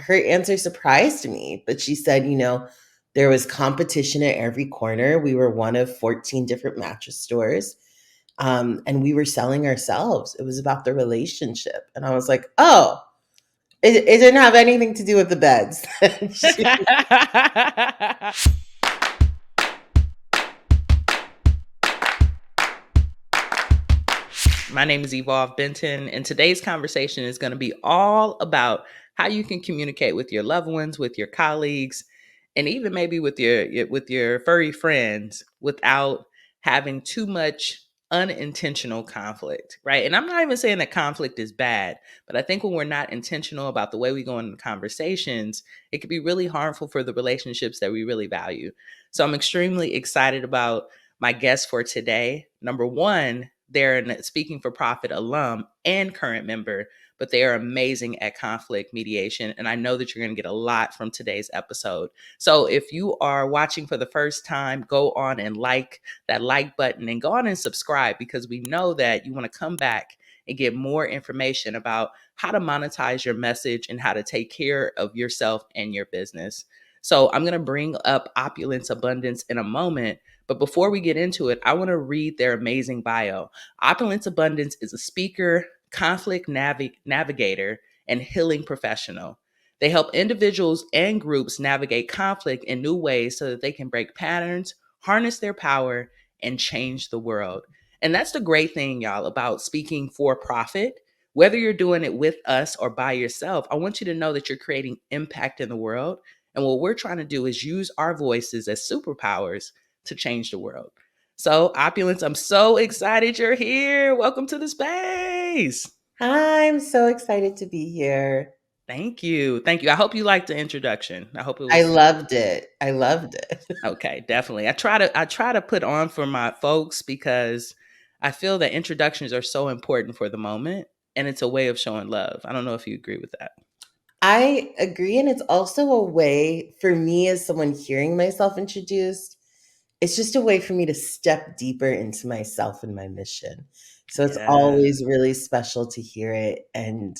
her answer surprised me. But she said, there was competition at every corner. We were one of 14 different mattress stores. And we were selling ourselves. It was about the relationship. And I was like, oh, it didn't have anything to do with the beds. My name is Evolve Benton, and today's conversation is going to be all about how you can communicate with your loved ones, with your colleagues, and even maybe with your furry friends without having too much unintentional conflict, right? And I'm not even saying that conflict is bad, but I think when we're not intentional about the way we go into conversations, it can be really harmful for the relationships that we really value. So I'm extremely excited about my guest for today. Number one, they're a Speaking for Profit alum and current member, but they are amazing at conflict mediation. And I know that you're going to get a lot from today's episode. So if you are watching for the first time, go on and like that like button and go on and subscribe, because we know that you want to come back and get more information about how to monetize your message and how to take care of yourself and your business. So I'm going to bring up Opulence Abundance in a moment. But before we get into it, I want to read their amazing bio. Opulence Abundance is a speaker, conflict navigator, and healing professional. They help individuals and groups navigate conflict in new ways so that they can break patterns, harness their power, and change the world. And that's the great thing, y'all, about speaking for profit. Whether you're doing it with us or by yourself, I want you to know that you're creating impact in the world. And what we're trying to do is use our voices as superpowers to change the world. So, Opulence, I'm so excited you're here. Welcome to the space. Hi, I'm so excited to be here. Thank you. Thank you. I hope you liked the introduction. I hope it I was loved it. I loved it. okay, definitely. I try to put on for my folks because I feel that introductions are so important for the moment, and it's a way of showing love. I don't know if you agree with that. I agree. And it's also a way for me, as someone hearing myself introduced, it's just a way for me to step deeper into myself and my mission. So it's Yeah. always really special to hear it, and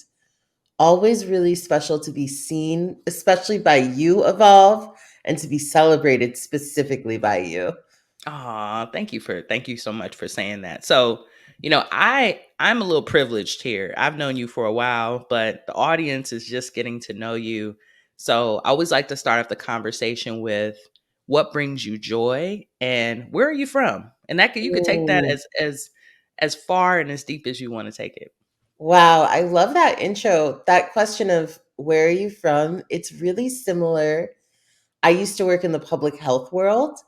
always really special to be seen, especially by you, Evolve, and to be celebrated specifically by you. Aw, thank you so much for saying that. So, I'm a little privileged here. I've known you for a while, but the audience is just getting to know you. So I always like to start off the conversation with what brings you joy and where are you from? And you could take that Ooh. as far and as deep as you want to take it. Wow, I love that intro. That question of where are you from? It's really similar. I used to work in the public health world,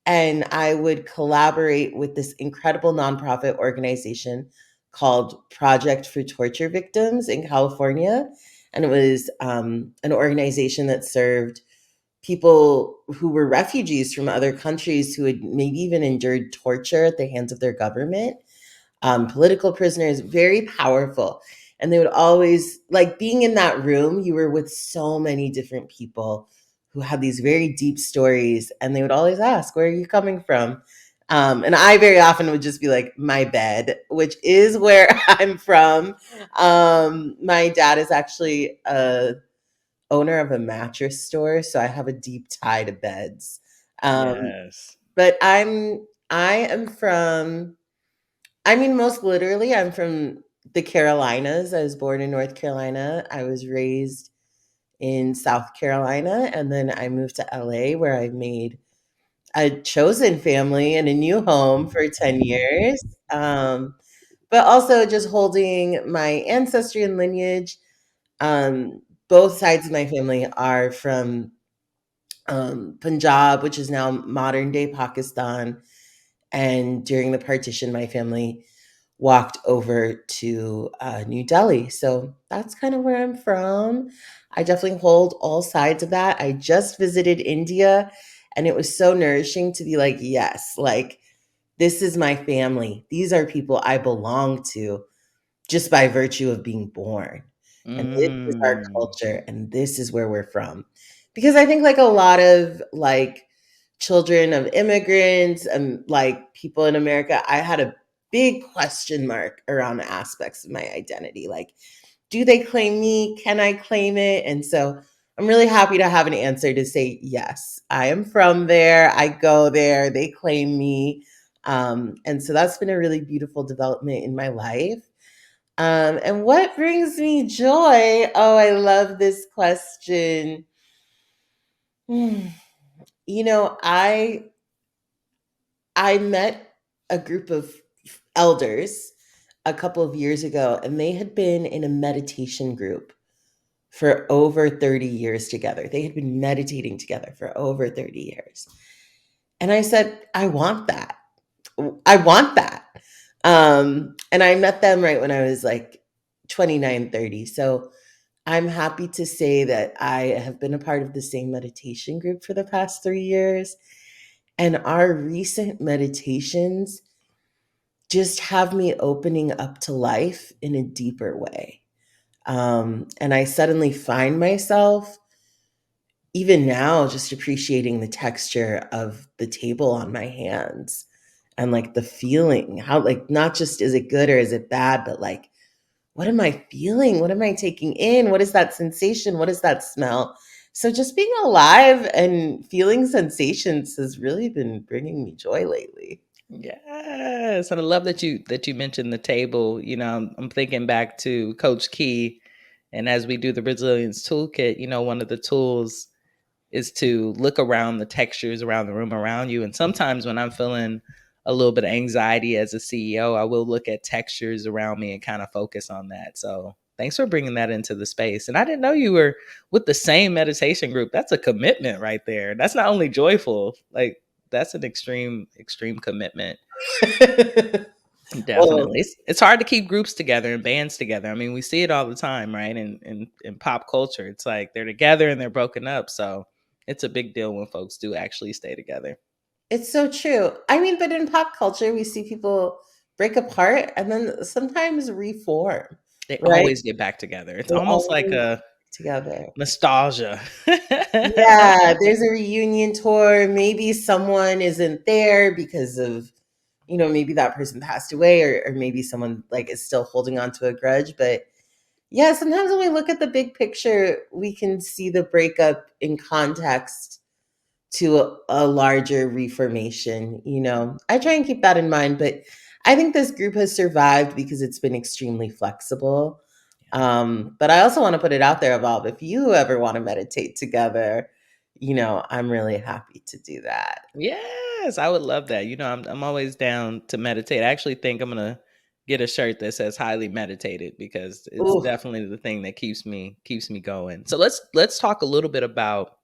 and I would collaborate with this incredible nonprofit organization called Project for Torture Victims in California. And it was an organization that served people who were refugees from other countries who had maybe even endured torture at the hands of their government, political prisoners, very powerful. And they would always, like being in that room, you were with so many different people who had these very deep stories. And they would always ask, where are you coming from? And I very often would just be like, my bed, which is where I'm from. My dad is actually a owner of a mattress store, so I have a deep tie to beds. Um, Yes. but I am from, I mean, most literally, I'm from the Carolinas. I was born in North Carolina. I was raised in South Carolina, and then I moved to LA, where I made a chosen family and a new home for 10 years. But also just holding my ancestry and lineage. Um, Both sides of my family are from Punjab, which is now modern day Pakistan. And during the partition, my family walked over to New Delhi. So that's kind of where I'm from. I definitely hold all sides of that. I just visited India, and it was so nourishing to be like, yes, like this is my family. These are people I belong to just by virtue of being born. And this is our Mm. culture, and this is where we're from. Because I think like a lot of like children of immigrants and like people in America, I had a big question mark around aspects of my identity. Like, do they claim me? Can I claim it? And so I'm really happy to have an answer to say, yes, I am from there. I go there. They claim me. And so that's been a really beautiful development in my life. And what brings me joy? Oh, I love this question. Hmm. You know, I met a group of elders a couple of years ago, and they had been in a meditation group for over 30 years together. They had been meditating together for over 30 years. And I said, I want that. I want that. And I met them right when I was like 29, 30. So I'm happy to say that I have been a part of the same meditation group for the past 3 years. And our recent meditations just have me opening up to life in a deeper way. And I suddenly find myself, even now, just appreciating the texture of the table on my hands and like the feeling, how, like, not just is it good or is it bad, but like, what am I feeling? What am I taking in? What is that sensation? What is that smell? So just being alive and feeling sensations has really been bringing me joy lately. Yes, and I love that you mentioned the table. I'm thinking back to Coach Key, and as we do the resilience toolkit, one of the tools is to look around the textures around the room around you. And sometimes when I'm feeling a little bit of anxiety as a CEO, I will look at textures around me and kind of focus on that. So thanks for bringing that into the space. And I didn't know you were with the same meditation group. That's a commitment right there. That's not only joyful, like that's an extreme commitment. Well, Definitely. It's hard to keep groups together and bands together. I mean, we see it all the time, right? In pop culture. It's like they're together and they're broken up. So it's a big deal when folks do actually stay together. it's so true. I mean, but in pop culture, we see people break apart and then sometimes reform, They right? always get back together. It's They almost like always a together. nostalgia. Yeah, there's a reunion tour. Maybe someone isn't there because of, maybe that person passed away, or maybe someone like is still holding on to a grudge. But yeah, sometimes when we look at the big picture, we can see the breakup in context to a larger reformation. I try and keep that in mind, but I think this group has survived because it's been extremely flexible. But I also want to put it out there, Evolve. If you ever want to meditate together, I'm really happy to do that. Yes, I would love that. I'm always down to meditate. I actually think I'm gonna get a shirt that says highly meditated because it's Ooh. definitely the thing that keeps me going. So let's talk a little bit about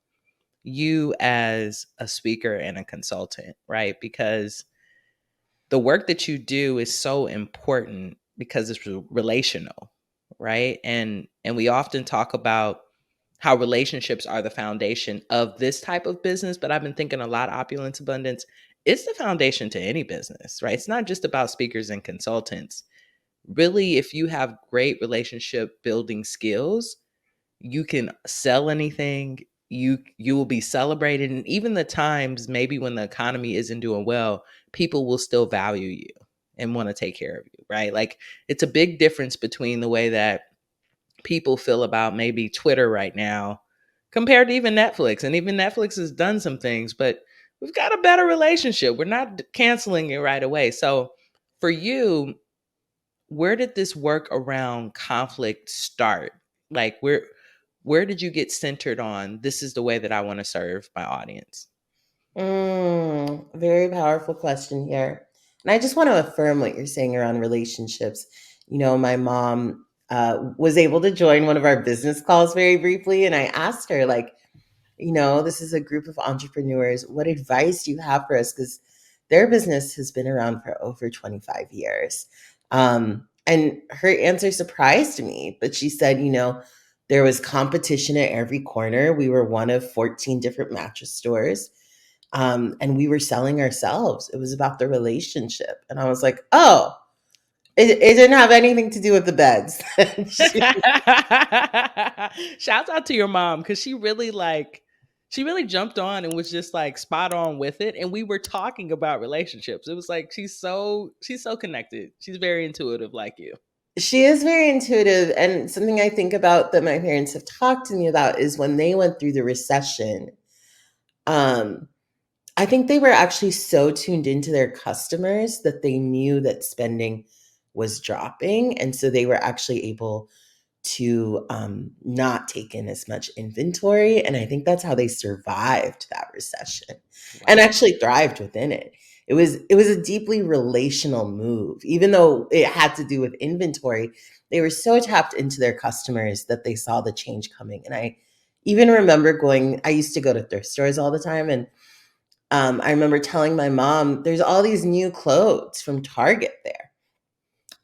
you as a speaker and a consultant, right? Because the work that you do is so important because it's relational, right? And we often talk about how relationships are the foundation of this type of business, but I've been thinking a lot Opulence Abundance, it's the foundation to any business, right? It's not just about speakers and consultants. Really, if you have great relationship building skills, you can sell anything, you will be celebrated, and even the times maybe when the economy isn't doing well, people will still value you and want to take care of you, right? Like it's a big difference between the way that people feel about maybe Twitter right now compared to even Netflix. And even Netflix has done some things, but we've got a better relationship. We're not canceling it right away. So for you, where did this work around conflict start? Like where did you get centered on this is the way that I want to serve my audience? Very powerful question here. And I just want to affirm what you're saying around relationships. My mom was able to join one of our business calls very briefly, and I asked her, like, this is a group of entrepreneurs. What advice do you have for us? Because their business has been around for over 25 years. And her answer surprised me, but she said, there was competition at every corner. We were one of 14 different mattress stores, and we were selling ourselves. It was about the relationship. And I was like, oh, it didn't have anything to do with the beds. Shouts out to your mom because she really jumped on and was just like spot on with it. And we were talking about relationships. It was like she's so connected. She's very intuitive like you. She is very intuitive, and something I think about that my parents have talked to me about is when they went through the recession, um, I think they were actually so tuned into their customers that they knew that spending was dropping, and so they were actually able to not take in as much inventory. And I think that's how they survived that recession and Wow. actually thrived within it. It was a deeply relational move, even though it had to do with inventory. They were so tapped into their customers that they saw the change coming. And I even remember going. I used to go to thrift stores all the time, and I remember telling my mom, "There's all these new clothes from Target there."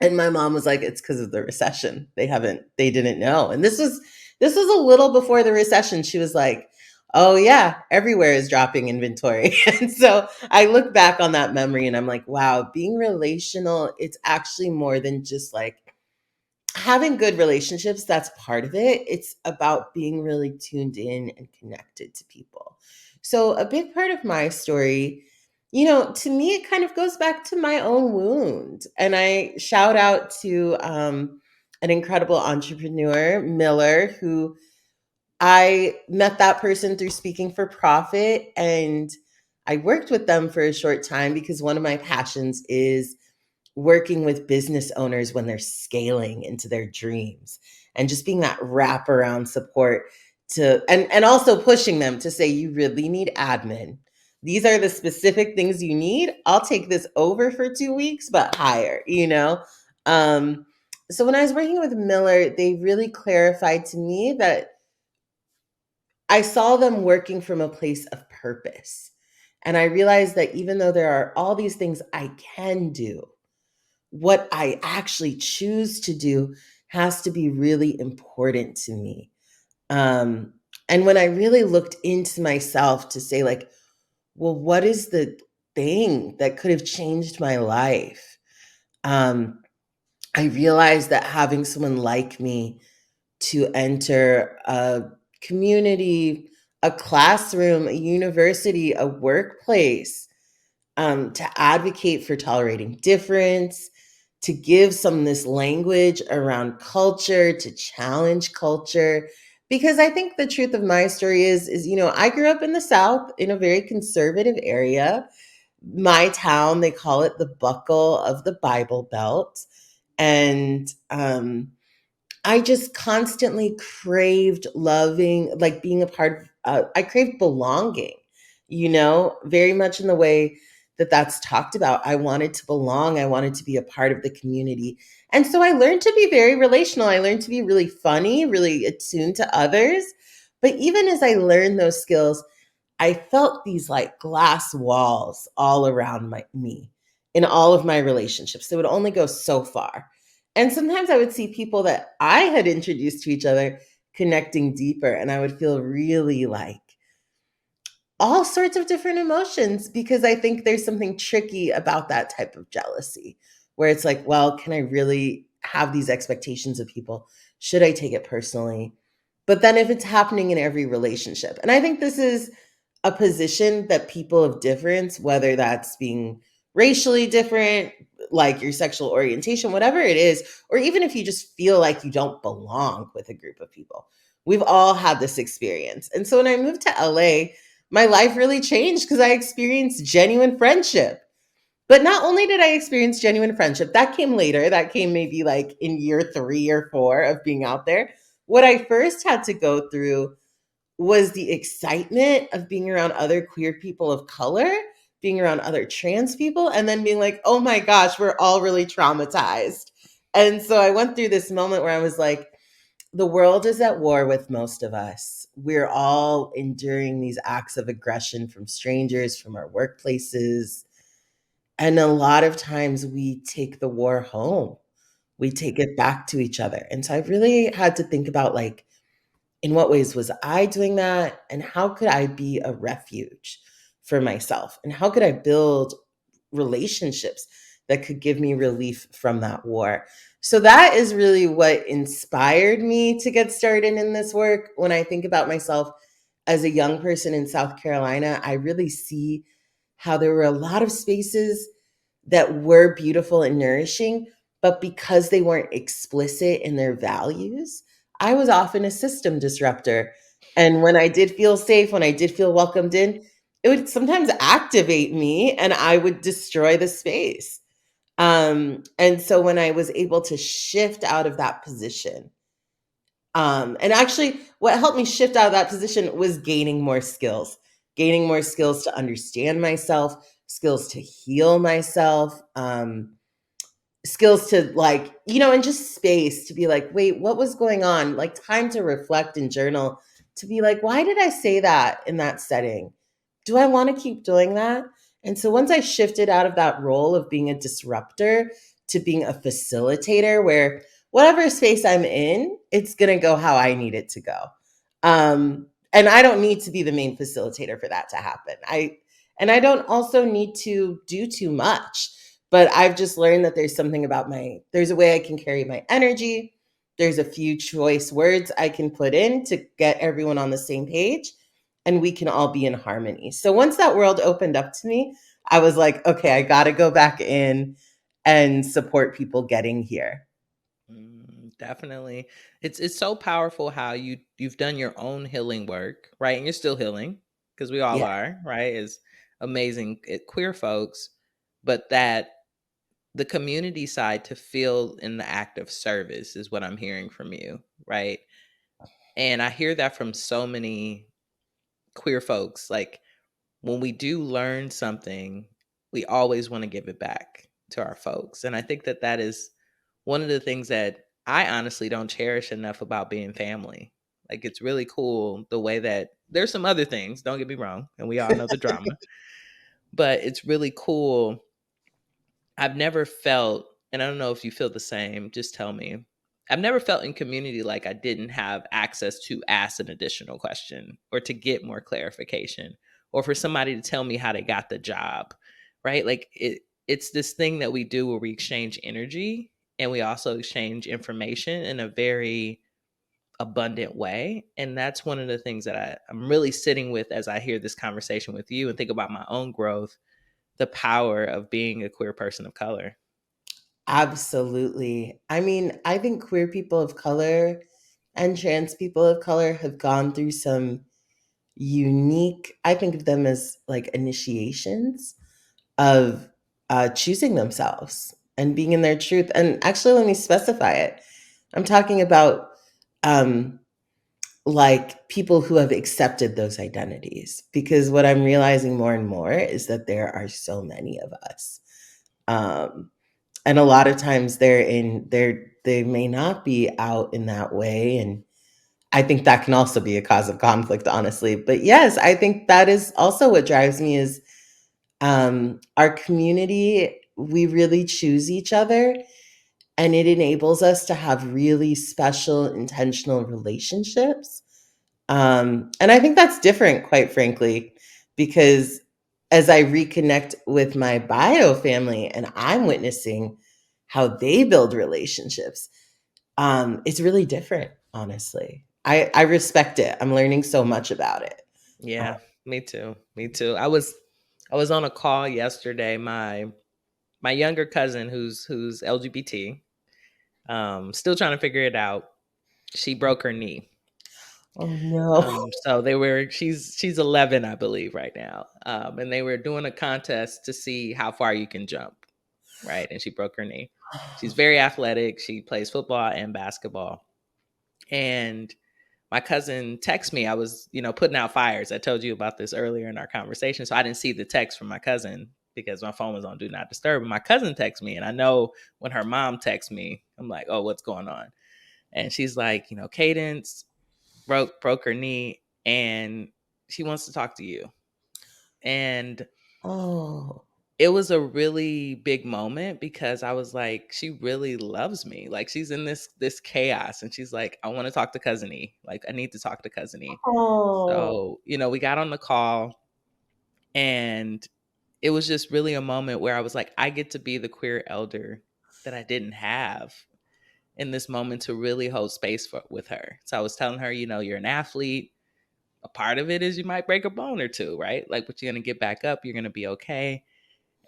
And my mom was like, "It's because of the recession. They didn't know." And this was a little before the recession. She was like, "Oh yeah, everywhere is dropping inventory." And so I look back on that memory and I'm like, wow, being relational, it's actually more than just like having good relationships. That's part of it. It's about being really tuned in and connected to people. So a big part of my story, to me, it kind of goes back to my own wound. And I shout out to an incredible entrepreneur, Miller, who I met that person through Speaking for Profit. And I worked with them for a short time because one of my passions is working with business owners when they're scaling into their dreams and just being that wraparound support to and also pushing them to say, you really need admin. These are the specific things you need. I'll take this over for 2 weeks, but higher. um so when I was working with Miller, they really clarified to me that I saw them working from a place of purpose. And I realized that even though there are all these things I can do, what I actually choose to do has to be really important to me. Um, and when I really looked into myself to say, like, well, what is the thing that could have changed my life? Um, I realized that having someone like me to enter a community, a classroom, a university, a workplace, to advocate for tolerating difference, to give some of this language around culture, to challenge culture. Because I think the truth of my story is, I grew up in the South in a very conservative area. My town, they call it the buckle of the Bible Belt. And I just constantly craved loving, like being a part of, I craved belonging, very much in the way that that's talked about. I wanted to belong. I wanted to be a part of the community. And so I learned to be very relational. I learned to be really funny, really attuned to others. But even as I learned those skills, I felt these like glass walls all around me in all of my relationships. They would only go so far. And sometimes I would see people that I had introduced to each other connecting deeper, and I would feel really like all sorts of different emotions because I think there's something tricky about that type of jealousy where it's like, well, can I really have these expectations of people? Should I take it personally? But then if it's happening in every relationship, and I think this is a position that people of difference, whether that's being racially different, like your sexual orientation, whatever it is, or even if you just feel like you don't belong with a group of people, we've all had this experience. And so when I moved to LA, my life really changed because I experienced genuine friendship. But not only did I experience genuine friendship, that came later. That came maybe like in year 3 or 4 of being out there. What I first had to go through was the excitement of being around other queer people of color, being around other trans people, and then being like, oh my gosh, we're all really traumatized. And so I went through this moment where I was like, the world is at war with most of us. We're all enduring these acts of aggression from strangers, from our workplaces. And a lot of times we take the war home. We take it back to each other. And so I really had to think about like, in what ways was I doing that? And how could I be a refuge for myself? And how could I build relationships that could give me relief from that war? So that is really what inspired me to get started in this work. When I think about myself as a young person in South Carolina, I really see how there were a lot of spaces that were beautiful and nourishing, But because they weren't explicit in their values, I was often a system disruptor. And when I did feel safe, when I did feel welcomed in, it would sometimes activate me and I would destroy the space. And so when I was able to shift out of that position, and actually, what helped me shift out of that position was gaining more skills to understand myself, skills to heal myself, skills to like, and just space to be like, wait, what was going on? Like time to reflect and journal to be like, why did I say that in that setting? Do I want to keep doing that? And so once I shifted out of that role of being a disruptor to being a facilitator, where whatever space I'm in, it's going to go how I need it to go. And I don't need to be the main facilitator for that to happen. I don't also need to do too much, but I've just learned that there's a way I can carry my energy. There's a few choice words I can put in to get everyone on the same page and we can all be in harmony. So once that world opened up to me, I was like, okay, I got to go back in and support people getting here. Definitely. It's so powerful how you've done your own healing work, right? And you're still healing because we all Yeah, are, right? As amazing queer folks, but that the community side to feel in the act of service is what I'm hearing from you, right? And I hear that from so many queer folks. Like when we do learn something, we always want to give it back to our folks. And I think that that is one of the things that I honestly don't cherish enough about being family. Like it's really cool the way that there's some other things, don't get me wrong, and we all know the drama, but it's really cool. I've never felt, and I don't know if you feel the same, just tell me. I've never felt in community like I didn't have access to ask an additional question or to get more clarification or for somebody to tell me how they got the job, right? Like it's this thing that we do where we exchange energy and we also exchange information in a very abundant way. And that's one of the things that I'm really sitting with as I hear this conversation with you and think about my own growth, the power of being a queer person of color. absolutely. I mean, I think queer people of color and trans people of color have gone through some unique, I think of them as like initiations of choosing themselves and being in their truth. And actually, let me specify it. I'm talking about um, like people who have accepted those identities, because what I'm realizing more and more is that there are so many of us. Um, and a lot of times they may not be out in that way. And I think that can also be a cause of conflict, honestly. But yes, I think that is also what drives me is our community, we really choose each other and it enables us to have really special, intentional relationships. And I think that's different, quite frankly, because as I reconnect with my bio family and I'm witnessing how they build relationships, it's really different, honestly. I respect it. I'm learning so much about it. Yeah, me too. Me too. I was on a call yesterday. My younger cousin who's LGBT, still trying to figure it out. She broke her knee. Oh no. So she's 11, I believe, right now. And they were doing a contest to see how far you can jump, right? And she broke her knee. She's very athletic. She plays football and basketball. And my cousin texted me. I was, putting out fires. I told you about this earlier in our conversation. So I didn't see the text from my cousin because my phone was on do not disturb. And my cousin texted me, and I know when her mom texts me, I'm like, oh, what's going on? And she's like, Cadence broke her knee and she wants to talk to you. And Oh. it was a really big moment because I was like, she really loves me. Like she's in this chaos and she's like, I want to talk to Cousin E. Like I need to talk to Cousin E. Oh. So, we got on the call and it was just really a moment where I was like, I get to be the queer elder that I didn't have in this moment to really hold space with her. So I was telling her, you're an athlete. A part of it is you might break a bone or two, right? Like, but you're going to get back up. You're going to be okay.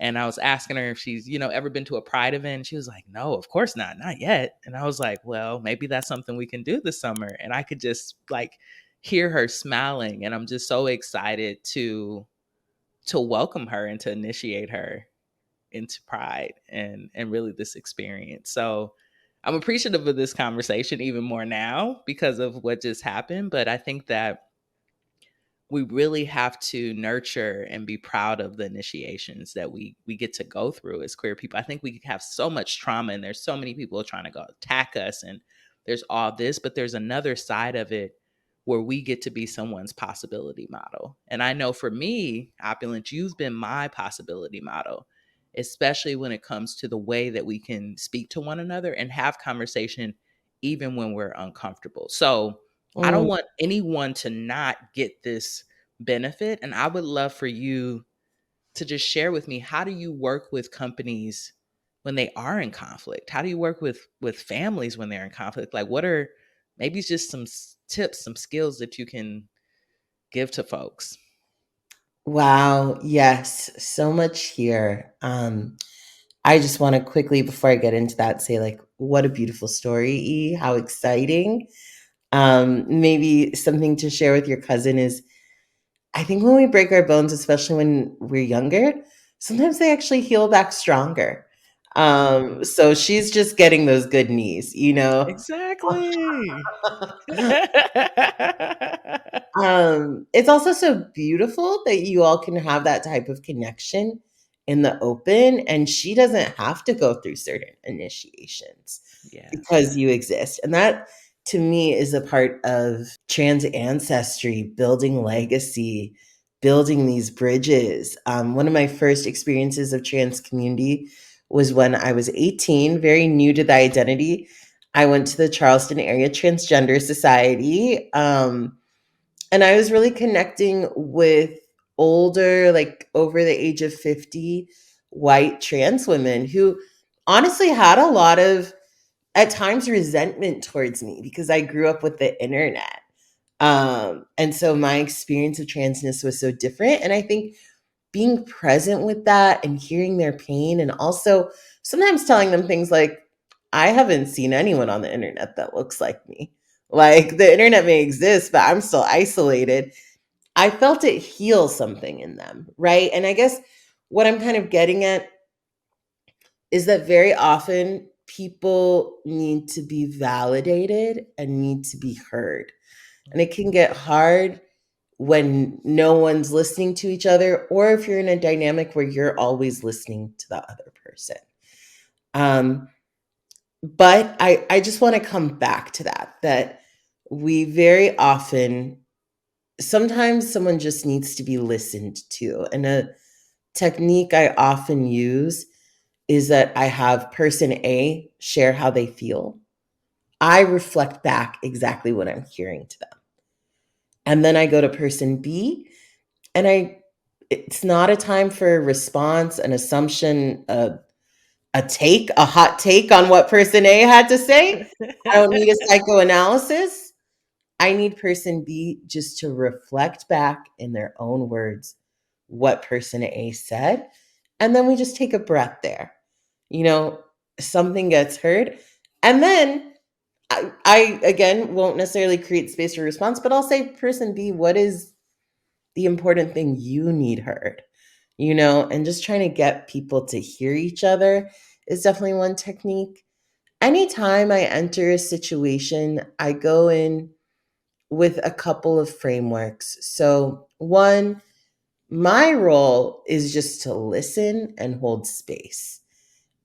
And I was asking her if she's, ever been to a pride event. She was like, no, of course not yet. And I was like, well, maybe that's something we can do this summer. And I could just like hear her smiling. And I'm just so excited to welcome her and to initiate her into pride and really this experience. So I'm appreciative of this conversation even more now because of what just happened. But I think that we really have to nurture and be proud of the initiations that we get to go through as queer people. I think we have so much trauma and there's so many people trying to go attack us and there's all this, but there's another side of it where we get to be someone's possibility model. And I know for me, Opulent, you've been my possibility model, especially when it comes to the way that we can speak to one another and have conversation even when we're uncomfortable. So I don't Mm. want anyone to not get this benefit. And I would love for you to just share with me, how do you work with companies when they are in conflict? How do you work with families when they're in conflict? Like, what are maybe just some tips, some skills that you can give to folks? Wow, yes, so much here. I just want to quickly, before I get into that, say like, what a beautiful story, E. How exciting. Maybe something to share with your cousin is, I think when we break our bones, especially when we're younger, sometimes they actually heal back stronger. So she's just getting those good knees, you know? Exactly. It's also so beautiful that you all can have that type of connection in the open, and she doesn't have to go through certain initiations Yeah. because you exist. And that to me is a part of trans ancestry, building legacy, building these bridges. One of my first experiences of trans community was when I was 18, very new to the identity. I went to the Charleston Area Transgender Society. And I was really connecting with older, like over the age of 50, white trans women who honestly had a lot of, at times, resentment towards me because I grew up with the internet. And so my experience of transness was so different. And I think being present with that and hearing their pain, and also sometimes telling them things like, I haven't seen anyone on the internet that looks like me. Like the internet may exist, but I'm still isolated. I felt it heal something in them, right? And I guess what I'm kind of getting at is that very often people need to be validated and need to be heard. And it can get hard when no one's listening to each other, or if you're in a dynamic where you're always listening to the other person. Um, but I just want to come back to that we very often, sometimes someone just needs to be listened to. And a technique I often use is that I have person A share how they feel. I reflect back exactly what I'm hearing to them. And then I go to person B, and it's not a time for a response, an assumption, a hot take on what person A had to say. I don't need a psychoanalysis. I need person B just to reflect back in their own words what person A said. And then we just take a breath there. You know, something gets heard. And then I again won't necessarily create space for response, but I'll say, person B, what is the important thing you need heard? You know, and just trying to get people to hear each other is definitely one technique. Anytime I enter a situation, I go in with a couple of frameworks. So, one, my role is just to listen and hold space.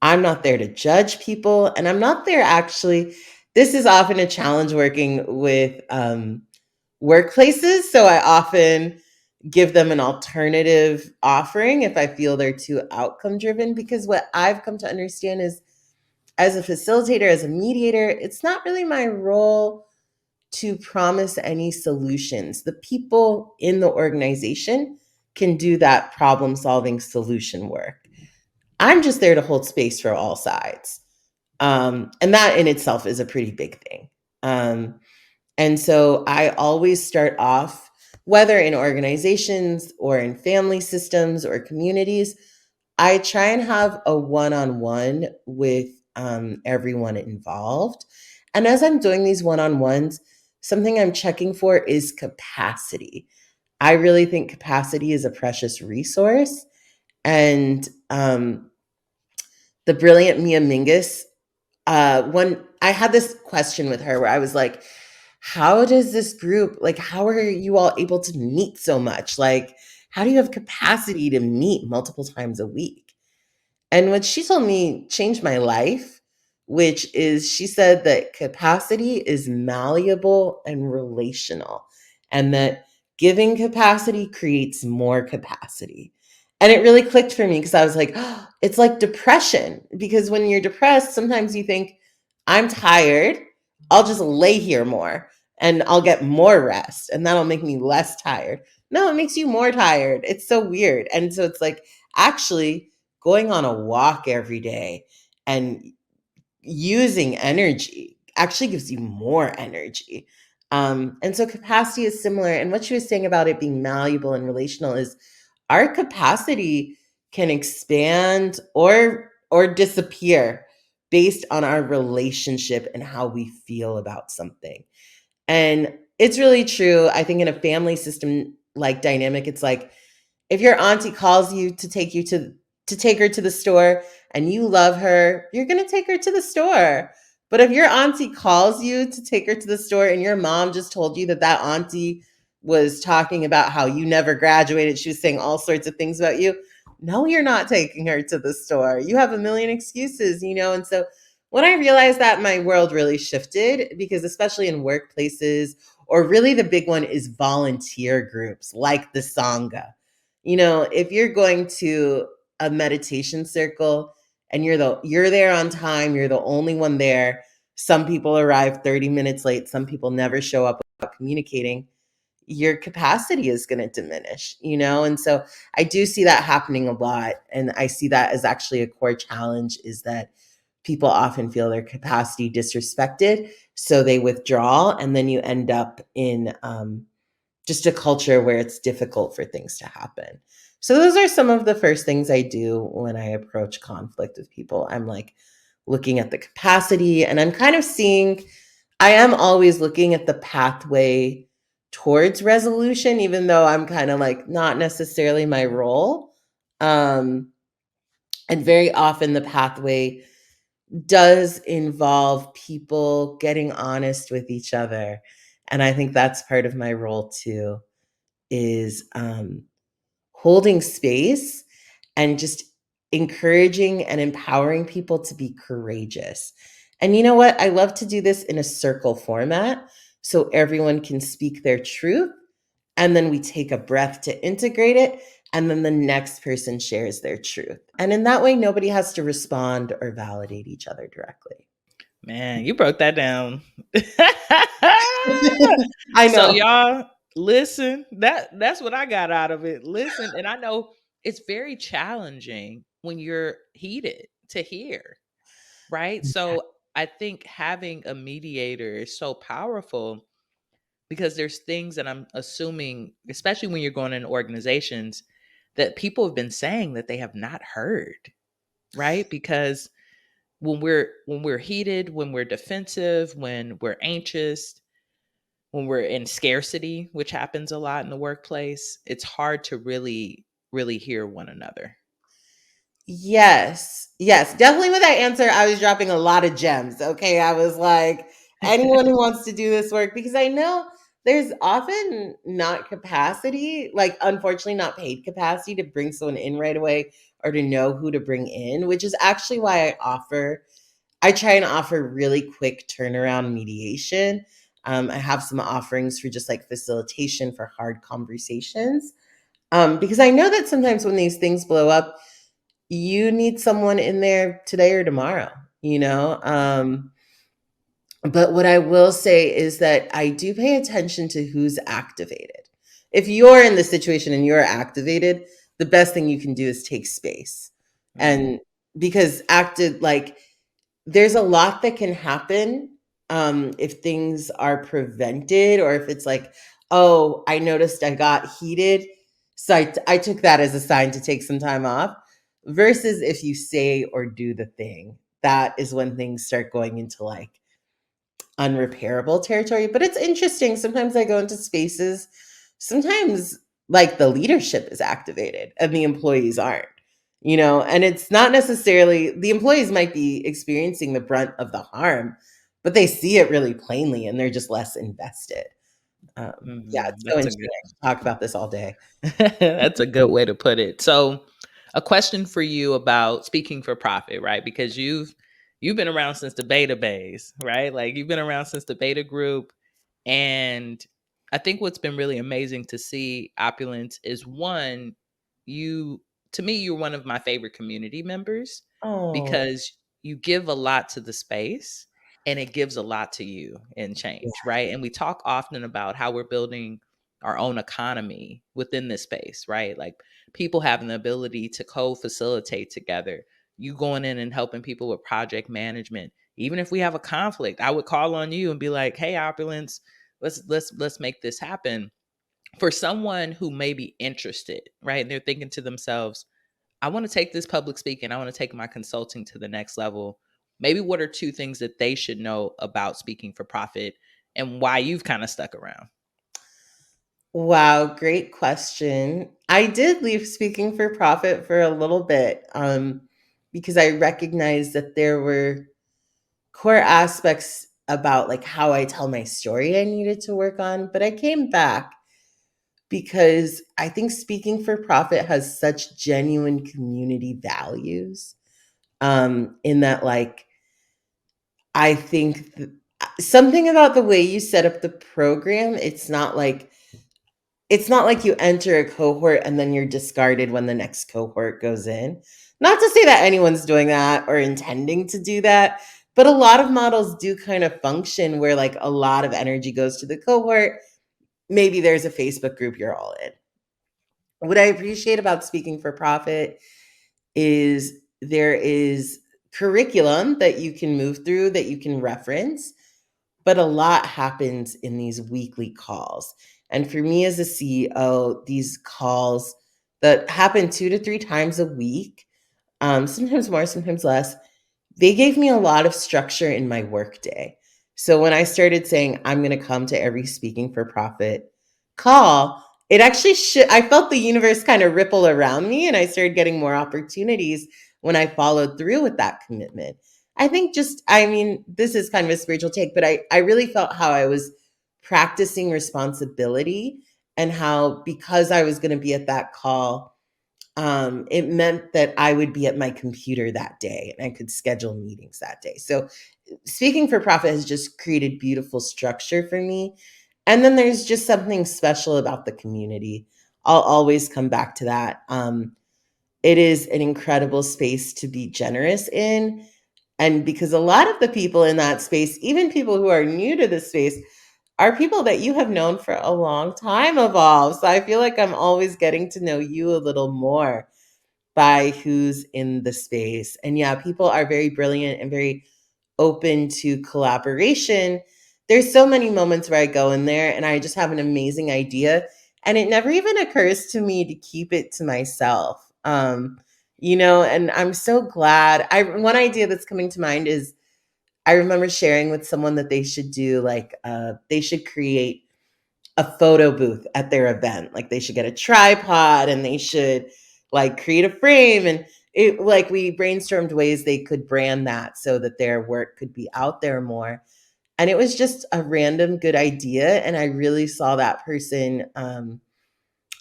I'm not there to judge people, and I'm not there actually. This is often a challenge working with workplaces. So, I often give them an alternative offering if I feel they're too outcome driven, because what I've come to understand is, as a facilitator, as a mediator, it's not really my role to promise any solutions. The people in the organization can do that problem solving solution work. I'm just there to hold space for all sides. And that in itself is a pretty big thing. Um, and so I always start off, whether in organizations or in family systems or communities, I try and have a one-on-one with everyone involved. And as I'm doing these one-on-ones, something I'm checking for is capacity. I really think capacity is a precious resource. And the brilliant Mia Mingus, when I had this question with her where I was like, how does this group, like, how are you all able to meet so much? Like, how do you have capacity to meet multiple times a week? And what she told me changed my life, which is she said that capacity is malleable and relational, and that giving capacity creates more capacity. And it really clicked for me because I was like, oh, it's like depression. Because when you're depressed, sometimes you think, I'm tired. I'll just lay here more and I'll get more rest, and that'll make me less tired. No, it makes you more tired. It's so weird. And so it's like, actually, going on a walk every day and using energy actually gives you more energy. And so capacity is similar. And what she was saying about it being malleable and relational is our capacity can expand or disappear based on our relationship and how we feel about something. And it's really true. I think in a family system like dynamic, it's like if your auntie calls you to take her to the store and you love her, you're going to take her to the store. But if your auntie calls you to take her to the store and your mom just told you that that auntie was talking about how you never graduated, she was saying all sorts of things about you, no, you're not taking her to the store. You have a million excuses, you know? And so when I realized that, my world really shifted because, especially in workplaces, or really the big one is volunteer groups like the Sangha. You know, if you're going to a meditation circle and you're there on time, you're the only one there. Some people arrive 30 minutes late, some people never show up without communicating. Your capacity is going to diminish, you know? And so I do see that happening a lot, and I see that as actually a core challenge is that people often feel their capacity disrespected, so they withdraw, and then you end up in just a culture where it's difficult for things to happen. So those are some of the first things I do when I approach conflict with people. I'm like looking at the capacity, and I'm kind of seeing, I am always looking at the pathway towards resolution, even though I'm kind of like not necessarily my role. Um, and very often the pathway does involve people getting honest with each other. And I think that's part of my role too, is holding space and just encouraging and empowering people to be courageous. And you know what? I love to do this in a circle format so everyone can speak their truth. And then we take a breath to integrate it. And then the next person shares their truth. And in that way, nobody has to respond or validate each other directly. Man, you broke that down. I So know. y'all listen, that's what I got out of it. Listen, and I know it's very challenging when you're heated to hear, right? So I think having a mediator is so powerful because there's things that I'm assuming, especially when you're going in organizations, that people have been saying that they have not heard, right? Because when we're heated, when we're defensive, when we're anxious, when we're in scarcity, which happens a lot in the workplace, it's hard to really hear one another. Yes. Yes. Definitely with that answer, I was dropping a lot of gems. Okay. I was like, anyone who wants to do this work, because I know there's often not capacity, like, unfortunately, not paid capacity to bring someone in right away or to know who to bring in, which is actually why I try and offer really quick turnaround mediation. I have some offerings for just like facilitation for hard conversations. Because I know that sometimes when these things blow up, you need someone in there today or tomorrow, you know? But what I will say is that I do pay attention to who's activated. If you're in the situation and you're activated, the best thing you can do is take space. Mm. And because acted like there's a lot that can happen if things are prevented, or if it's like, oh, I noticed I got heated. So I took that as a sign to take some time off. versus if you say or do the thing. That is when things start going into like unrepairable territory. But it's interesting. Sometimes I go into spaces, sometimes like the leadership is activated and the employees aren't, and it's not necessarily the employees might be experiencing the brunt of the harm, but they see it really plainly and they're just less invested. Yeah, Mhm. it's so That's a interesting. good I could talk about this all day. That's a good way to put it. So, a question for you about speaking for profit, right? Because you've been around since the beta days, right? Like you've been around since the beta group, and I think what's been really amazing to see Opulence is one, you to me you're one of my favorite community members Oh, because you give a lot to the space and it gives a lot to you in yeah. change, right? And we talk often about how we're building our own economy within this space, right? Like people having the ability to co-facilitate together. You going in and helping people with project management. Even if we have a conflict, I would call on you and be like, "Hey, Opulence, let's make this happen." For someone who may be interested, right? And they're thinking to themselves, "I want to take this public speaking. I want to take my consulting to the next level." Maybe what are two things that they should know about speaking for profit and why you've kind of stuck around? Wow, great question. I did leave speaking for profit for a little bit, because I recognized that there were core aspects about like how I tell my story I needed to work on, but I came back because I think speaking for profit has such genuine community values. In that, like, I think something about the way you set up the program, it's not like you enter a cohort and then you're discarded when the next cohort goes in. Not to say that anyone's doing that or intending to do that, but a lot of models do kind of function where like a lot of energy goes to the cohort. Maybe there's a Facebook group you're all in. What I appreciate about speaking for profit is there is curriculum that you can move through, that you can reference, but a lot happens in these weekly calls. And for me as a CEO, these calls that happen 2 to 3 times a week, sometimes more, sometimes less, they gave me a lot of structure in my workday. So when I started saying I'm going to come to every speaking for profit call, it actually I felt the universe kind of ripple around me and I started getting more opportunities when I followed through with that commitment. I think I mean, this is kind of a spiritual take, but I really felt how I was practicing responsibility and how because I was going to be at that call, it meant that I would be at my computer that day and I could schedule meetings that day. So, speaking for profit has just created beautiful structure for me. And then there's just something special about the community. I'll always come back to that. It is an incredible space to be generous in. And because a lot of the people in that space, even people who are new to the space, are people that you have known for a long time, Evolve. So I feel like I'm always getting to know you a little more by who's in the space. And yeah, people are very brilliant and very open to collaboration. There's so many moments where I go in there and I just have an amazing idea and it never even occurs to me to keep it to myself. And I'm so glad. I One idea that's coming to mind is I remember sharing with someone that they should do like they should create a photo booth at their event. Like they should get a tripod and they should like create a frame and it like we brainstormed ways they could brand that so that their work could be out there more. And it was just a random good idea and I really saw that person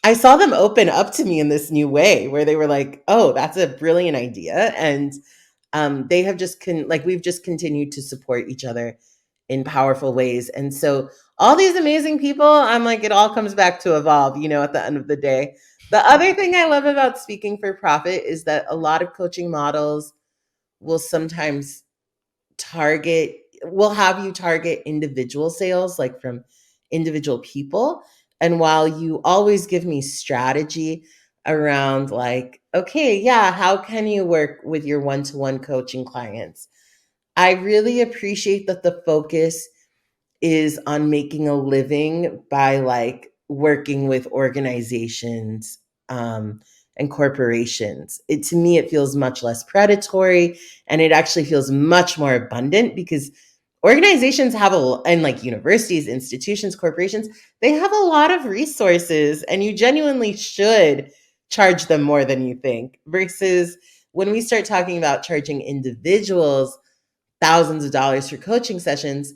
I saw them open up to me in this new way where they were like, "Oh, that's a brilliant idea." And they have like we've just continued to support each other in powerful ways. And so all these amazing people, I'm like, it all comes back to evolve, at the end of the day. The other thing I love about speaking for profit is that a lot of coaching models will sometimes will have you target individual sales, like from individual people. And while you always give me strategy around, like, okay, yeah, how can you work with your one to one coaching clients? I really appreciate that the focus is on making a living by like working with organizations, and corporations. It to me, it feels much less predatory, and it actually feels much more abundant because organizations have and like universities, institutions, corporations, they have a lot of resources, and you genuinely should charge them more than you think. Versus when we start talking about charging individuals thousands of dollars for coaching sessions,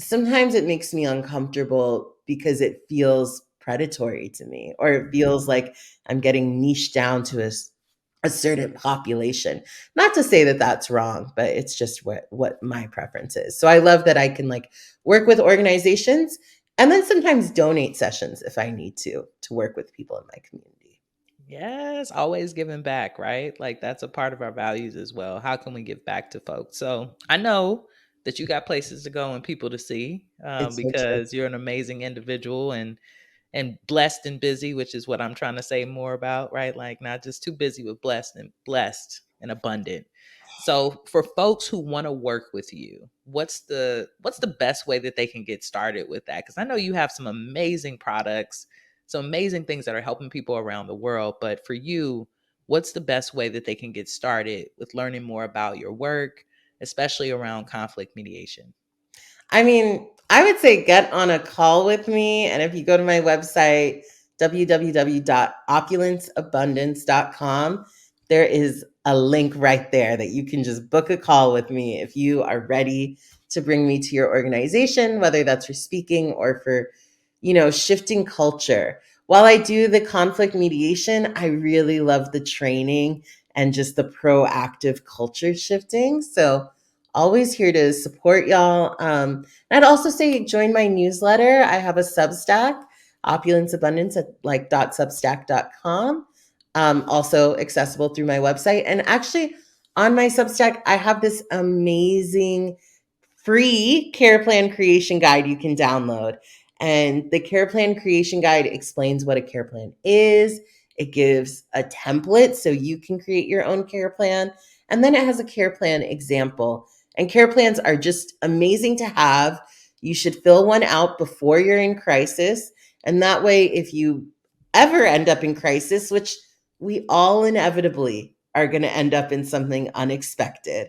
sometimes it makes me uncomfortable because it feels predatory to me, or it feels like I'm getting niched down to a certain population. Not to say that that's wrong, but it's just what my preference is. So I love that I can like work with organizations and then sometimes donate sessions if I need to work with people in my community. Yes, always giving back, right? Like that's a part of our values as well. How can we give back to folks? So I know that you got places to go and people to see, It's so true. because you're an amazing individual and blessed and busy, which is what I'm trying to say more about, right? Like not just too busy, but blessed and abundant. So for folks who want to work with you, what's the best way that they can get started with that? Because I know you have some amazing products, some amazing things that are helping people around the world. But for you, what's the best way that they can get started with learning more about your work, especially around conflict mediation? I mean, I would say get on a call with me. And if you go to my website, www.opulenceabundance.com, there is a link right there that you can just book a call with me if you are ready to bring me to your organization, whether that's for speaking or for, shifting culture. While I do the conflict mediation, I really love the training and just the proactive culture shifting. So, always here to support y'all. And I'd also say join my newsletter. I have a Substack, Opulence Abundance at like .substack.com. Also accessible through my website. And actually, on my Substack, I have this amazing free care plan creation guide you can download. And the care plan creation guide explains what a care plan is. It gives a template so you can create your own care plan. And then it has a care plan example. And care plans are just amazing to have. You should fill one out before you're in crisis. And that way, if you ever end up in crisis, which we all inevitably are going to end up in something unexpected,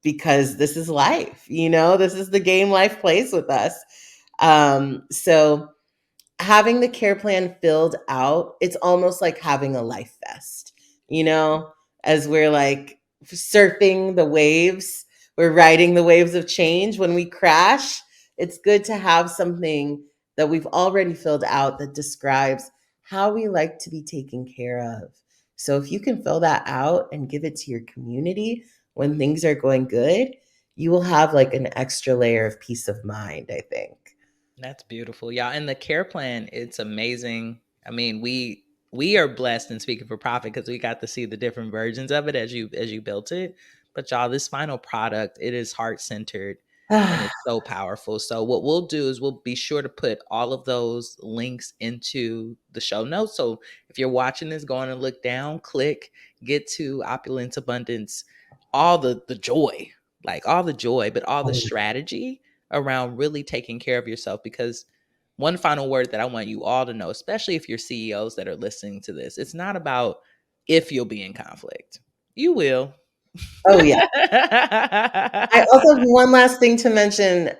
because this is life, this is the game life plays with us. So having the care plan filled out, it's almost like having a life vest, you know, as we're like surfing the waves, we're riding the waves of change. When we crash, it's good to have something that we've already filled out that describes how we like to be taken care of. So if you can fill that out and give it to your community when things are going good, you will have like an extra layer of peace of mind, I think. That's beautiful. Yeah, and the care plan, it's amazing. I mean, we are blessed and speaking for profit because we got to see the different versions of it as you built it. But y'all, this final product, it is heart centered and it's so powerful. So what we'll do is we'll be sure to put all of those links into the show notes. So if you're watching this, go on and look down, click, get to Opulence Abundance, all the joy, like all the joy, but all the strategy around really taking care of yourself. Because one final word that I want you all to know, especially if you're CEOs that are listening to this, it's not about if you'll be in conflict. You will. Oh yeah. I also have one last thing to mention,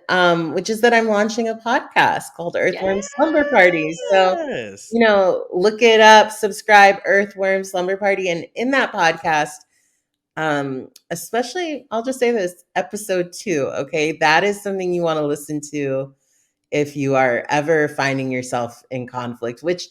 which is that I'm launching a podcast called Earthworm Slumber Party. So, Yes. look it up, subscribe, Earthworm Slumber Party. And in that podcast, especially, I'll just say this, episode 2, okay? That is something you want to listen to if you are ever finding yourself in conflict, which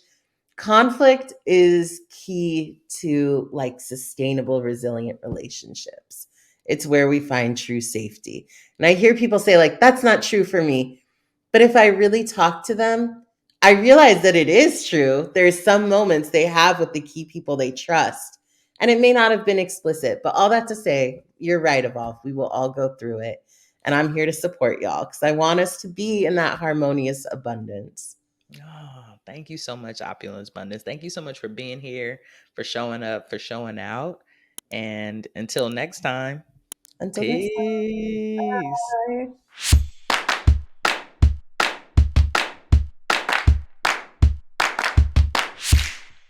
conflict is key to like sustainable, resilient relationships. It's where we find true safety. And I hear people say, like, that's not true for me. But if I really talk to them, I realize that it is true. There's some moments they have with the key people they trust. And it may not have been explicit, but all that to say, you're right, Evolve. We will all go through it. And I'm here to support y'all because I want us to be in that harmonious abundance. Oh, thank you so much, Opulence Abundance. Thank you so much for being here, for showing up, for showing out. And until next time, Until next peace. time.